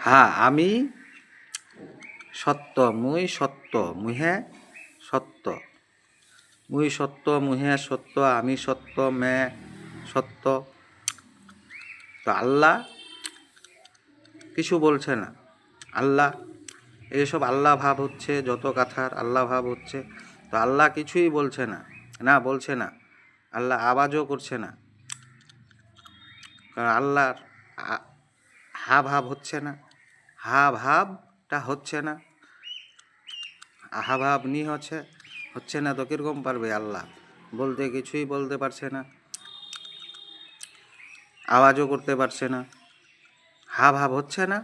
হ্যাঁ, আমি সত্য, মুই সত্য, মুহে সত্য, মুই সত্য, মুহে সত্য, আমি সত্য, মে সত্য। তো আল্লাহ কিছু বলছে না। আল্লাহ এইসব আল্লাহ ভাব হচ্ছে, যত কথার আল্লাহ ভাব হচ্ছে। তো আল্লাহ কিছুই বলছে না, না বলছে না। আল্লাহ আওয়াজও করছে না, কারণ আল্লাহর হা ভাব হচ্ছে না, হা ভাবটা হচ্ছে না, আহা ভাব নি হচ্ছে না। তো কীরকম পারবে আল্লাহ বলতে? কিছুই বলতে পারছে না, আওয়াজও করতে পারছে না, হা ভাব হচ্ছে না।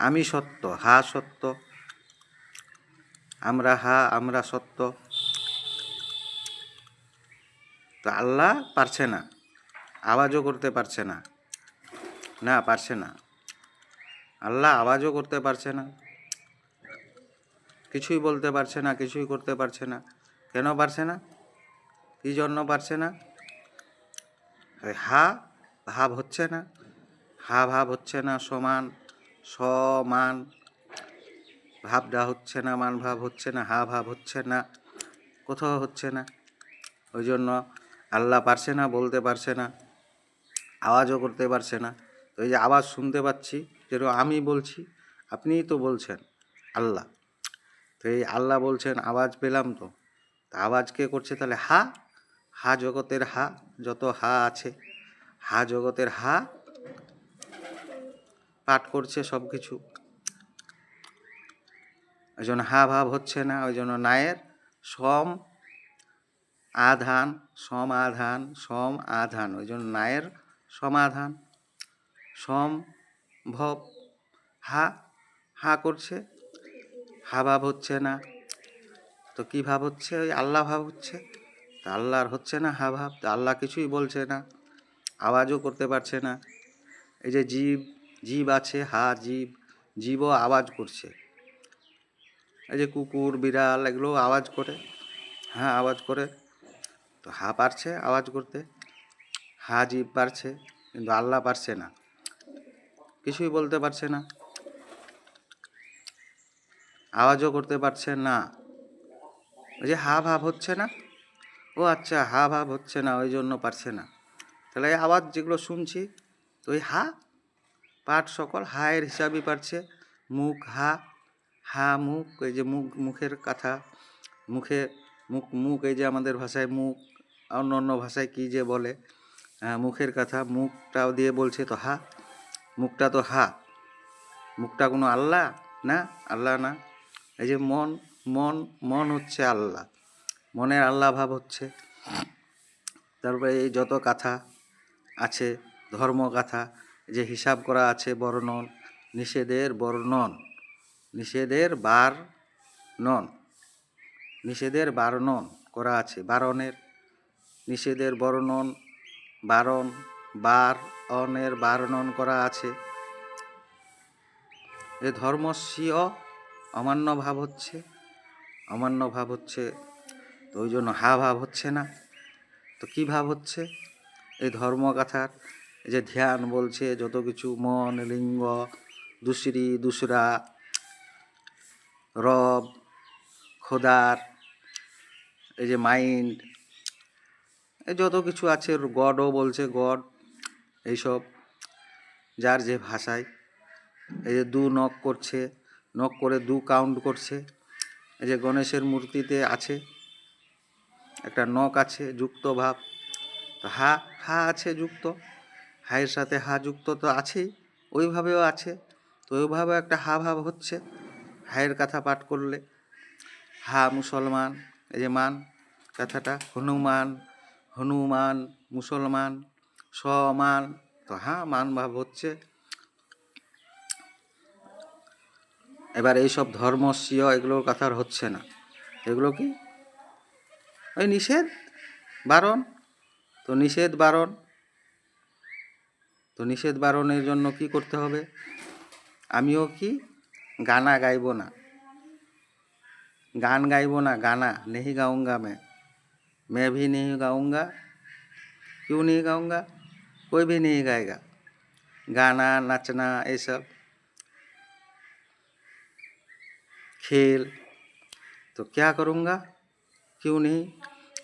আমি সত্য, হা সত্য, আমরা হা, আমরা সত্য। তো আল্লাহ পারছে না, আওয়াজও করতে পারছে না, না পারছে না। আল্লাহ আওয়াজও করতে পারছে না, কিছুই বলতে পারছে না, কিছুই করতে পারছে না। কেন পারছে না? কী জন্য পারছে না? হা ভাব হচ্ছে না, হা ভাব হচ্ছে না, সমান সমান ভাবটা হচ্ছে না, মান ভাব হচ্ছে না, হা ভাব হচ্ছে না, কোথাও হচ্ছে না। ওই জন্য আল্লাহ পারছে না, বলতে পারছে না, আওয়াজও করতে পারছে না। তো এই যে আওয়াজ শুনতে পাচ্ছি, যেরকম আমি বলছি, আপনিই তো বলছেন আল্লাহ। তো এই আল্লাহ বলছেন আওয়াজ পেলাম, তো আওয়াজ কে করছে তাহলে? হা, হা জগতের হা, যত হা আছে হা জগতের হা পাঠ করছে সব কিছু। ওই জন্য হা ভাব হচ্ছে না, ওই জন্য নায়ের সম আধান, সমাধান, সম আধান, ওই জন্য নায়ের সমাধান, সম্ভব। হা হা করছে, হা ভাব হচ্ছে না। তো কী ভাব হচ্ছে? ওই আল্লাহ ভাব হচ্ছে। তা আল্লাহর হচ্ছে না হা ভাব, তা আল্লাহ কিছুই বলছে না, আওয়াজও করতে পারছে না। এই যে জীব, জীব আছে, হা জীব, জীবও আওয়াজ করছে। এই যে কুকুর, বিড়াল, এগুলো আওয়াজ করে, হ্যাঁ আওয়াজ করে। তো হা পারছে আওয়াজ করতে, হা জীব পারছে, কিন্তু আল্লাহ পারছে না, কিছুই বলতে পারছে না, আওয়াজও করতে পারছে না। ওই যে হা ভাব হচ্ছে না, ও আচ্ছা হা ভাব হচ্ছে না, ওই জন্য পারছে না। তাহলে এই আওয়াজ যেগুলো শুনছি, তো ওই হা পাঠ সকল হায়ের হিসাবই পারছে। মুখ হা, হা মুখ, এই যে মুখ, মুখের কথা, মুখে মুখ, মুখ এই যে আমাদের ভাষায় মুখ, অন্য অন্য ভাষায় কী যে বলে, মুখের কথা, মুখটাও দিয়ে বলছে। তো হা, মুখটা তো হা, মুখটা কোনো আল্লাহ না, আল্লাহ না। এই যে মন, মন, মন হচ্ছে আল্লাহ, মনের আল্লাহ ভাব হচ্ছে। তারপরে এই যত কথা আছে, ধর্মকথা, যে হিসাব করা আছে, বর্ণন, নিষেধের বর্ণন, নিষেধের বারণন, নিষেধের বারণন করা আছে, বারণের, নিষেধের বর্ণন, বারণ, বারণের বারণন করা আছে। এ ধর্মস্বীয় অমান্য ভাব হচ্ছে, অমান্য ভাব হচ্ছে। তো ওই জন্য হা ভাব হচ্ছে না। তো কী ভাব হচ্ছে? এই ধর্মকথার যে ধ্যান বলছে, যত কিছু মন, লিঙ্গ, দুসরি, দুসরা, রব, খোদার, এই যে মাইন্ড, এই যত কিছু আছে, গডও বলছে, গড, এইসব যার যে ভাষায়। এই যে দু নখ করছে, নখ করে দু কাউন্ট করছে। এই যে গণেশের মূর্তিতে আছে একটা নখ আছে, যুক্ত ভাব। তো হা, হা আছে যুক্ত, হায়ের সাথে হা যুক্ত তো আছেই, ওইভাবেও আছে। তো ওইভাবেও একটা হা ভাব হচ্ছে হায়ের কথা পাঠ করলে। হা মুসলমান, এই যে মান কথাটা, হনুমান, হনুমান, মুসলমান, সমান, তো হা মান ভাব হচ্ছে। এবার এইসব ধর্মস্বীয় এগুলোর কথা আর হচ্ছে না। এগুলো কি? ওই নিষেধ বারণ। তো নিষেধ বারণ, তো নিষেধ বারণের জন্য কি করতে হবে? আমিও কি গানা গাইব না, গান গাইব না, গানা नहीं गाऊंगा मैं भी नहीं गाऊंगा, क्यों नहीं गाऊंगा? कोई भी नहीं गाएगा। गाना नाचना ये सब, खेल, तो क्या करूँगा, क्यों नहीं?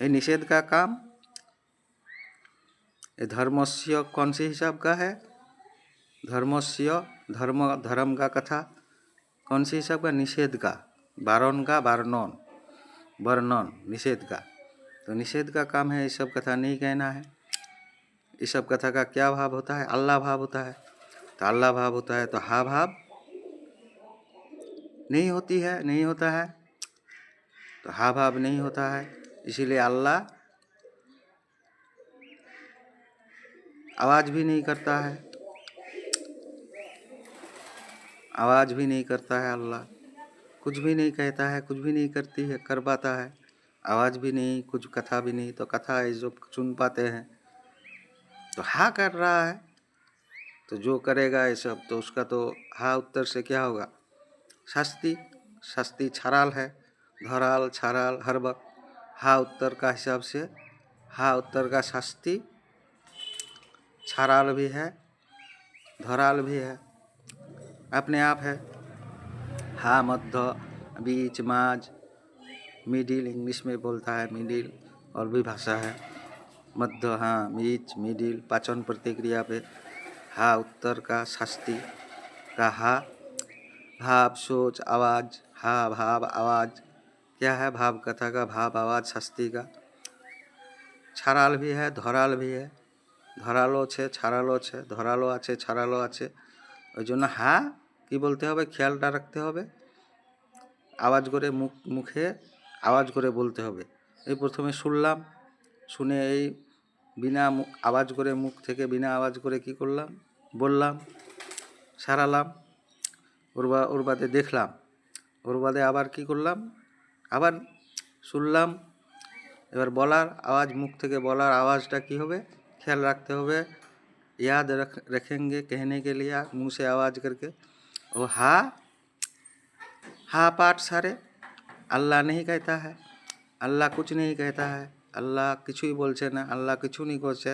ये निषेध का काम, ये धर्मस्य कौन से हिसाब का है? धर्मस्य, धर्म का कथा कौन से हिसाब का? निषेध का, बारण का, वर्णन, वर्णन निषेध का। तो निषेध का काम है ये सब कथा नहीं कहना है। ये सब कथा का क्या भाव होता है? अल्लाह भाव होता है। तो अल्लाह भाव होता है तो हा भाव नहीं होती है, नहीं होता है, तो हा भाव नहीं होता है। इसीलिए अल्लाह आवाज़ भी नहीं करता है, आवाज़ भी नहीं करता है अल्लाह, कुछ भी नहीं कहता है, कुछ भी नहीं करती है, कर पाता है, आवाज़ भी नहीं, कुछ कथा भी नहीं। तो कथा ये जो सुन पाते हैं तो हा कर रहा है, तो जो करेगा ये सब तो उसका तो हा उत्तर से क्या होगा? शास्ति, शास्ति छराल है, धराल छराल हर वक्त हा उत्तर का हिसाब से, हा उत्तर का शास्ति छराल भी है, धराल भी है, अपने आप है। हा मध्य, बीच, माज, मिडिल, इंग्लिश में बोलता है मिडिल, और भी भाषा है मध्य, हाँ बीच, मिडिल, पाचन प्रतिक्रिया पे हा उत्तर का शास्ति का हा, भाव सोच आवाज़, हा भाव आवाज़ क्या है? भाव कथा का भाव आवाज़ शास्ति का छाराल भी है, धराल भी है, ধরালো আছে, ছাড়ালো আছে, ধরালো আছে, ছাড়ালো আছে। ওই জন্য হা কি বলতে হবে? খেয়ালটা রাখতে হবে, আওয়াজ করে মুখে আওয়াজ করে বলতে হবে। এই প্রথমে শুনলাম, শুনে এই বিনা আওয়াজ করে মুখ থেকে বিনা আওয়াজ করে কি করলাম? বললাম, সারালাম, ওর বাদে দেখলাম, ওর বাদে আবার কি করলাম? আবার শুনলাম। এবার বলার আওয়াজ, মুখ থেকে বলার আওয়াজটা কি হবে? ख्याल रखते हुए याद रखेंगे कहने के लिए मुंह से आवाज़ करके। वो हा पाठ सारे अल्लाह नहीं कहता है, अल्लाह कुछ नहीं कहता है, अल्लाह किछुई बोलছে না, अल्लाह কিছু नहीं করছে,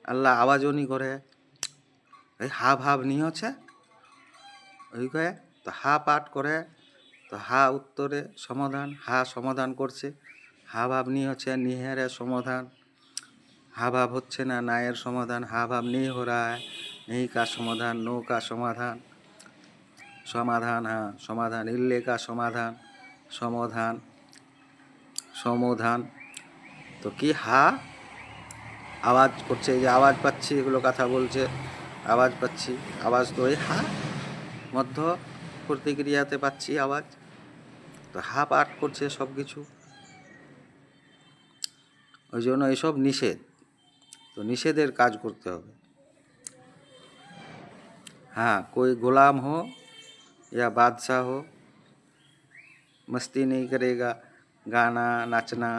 अल्लाह आवाज़ও नहीं করে, এই হা ভাব नहीं হচ্ছে ওই কয়ে। তো হা পাঠ করে তো হা উত্তরে সমাধান, হা সমাধান করছে, হা ভাব नहीं হচ্ছে, निहेरे समाधान, हा भाव होच्छे ना, नायर समाधान, हा भाव नहीं हो रहा है, नहीं का समाधान, नो का समाधान, समाधान, हाँ समाधान, इल्ले का समाधान, समाधान, समाधान। तो कि हा आवाज़ करছে, যে আওয়াজ পাচ্ছি, এগুলো কথা বলছে, আওয়াজ পাচ্ছি, আওয়াজ তো এই হা মধ্য প্রতিক্রিয়াতে পাচ্ছি আওয়াজ, তো হা পাঠ করছে সব কিছু। ওই জন্য এসব নিষেধ, তো নিষেধের কাজ করতে হবে। हाँ, कोई गुलाम हो या बादशाह हो, मस्ती नहीं करेगा, गाना नाचना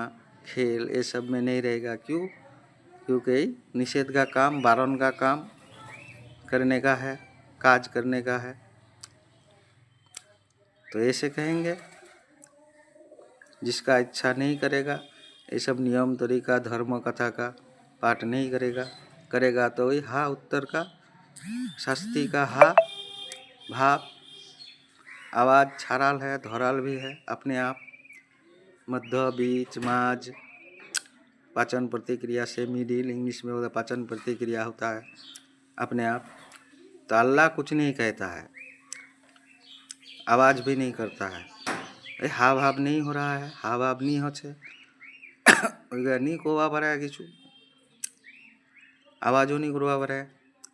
खेल ये सब में नहीं रहेगा। क्यों? क्योंकि निषेध का काम, बारण का काम करने का है, काज करने का है। तो ऐसे कहेंगे, जिसका इच्छा नहीं करेगा, ये सब नियम तरीका धर्म कथा का पाठ नहीं करेगा, करेगा तो वही हा उत्तर का शास्ति का हा भाव आवाज़ छाराल है, धराल भी है, अपने आप मध्य, बीच, माज, पाचन प्रतिक्रिया से मिडिल, इंग्लिश में होता पाचन प्रतिक्रिया होता है अपने आप। तो अल्लाह कुछ नहीं कहता है, आवाज़ भी नहीं करता है, हा भाव नहीं हो रहा है, हा भाव नहीं होच्छे, नहीं कोवा पारे किछु, आवाज़ও नहीं करवा पारे।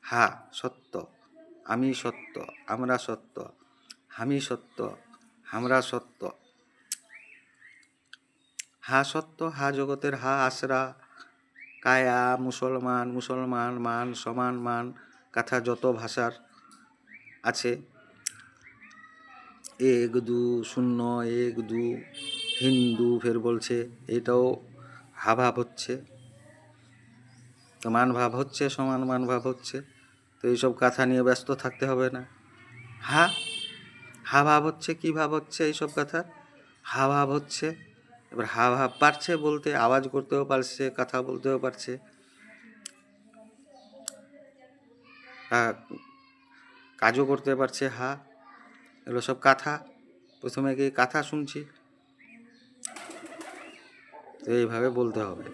हा सत्य, आमी सत्य, आमरा सत्य, हामी सत्य, हमरा सत्य, हा सत्य, हा जगतेर हा आसरा, काया, मुसलमान, मुसलमान मान, समान मान, कथा जतो भाषार आछे, एक दू शून्य, एक दू हिंदू फिर बोलছে এটাও হা ভাব হচ্ছে, তো মান ভাব হচ্ছে, সমান মান ভাব হচ্ছে। তো এইসব কথা নিয়ে ব্যস্ত থাকতে হবে না। হা হা ভাব হচ্ছে, কী ভাব হচ্ছে? এইসব কথা হা ভাব হচ্ছে। এবার হা ভাব পারছে বলতে, আওয়াজ করতেও পারছে, কথা বলতেও পারছে। কাজও করতে পারছে হা, এগুলো সব কাঁথা। প্রথমে কি কাঁথা শুনছি, তো এইভাবে বলতে হবে।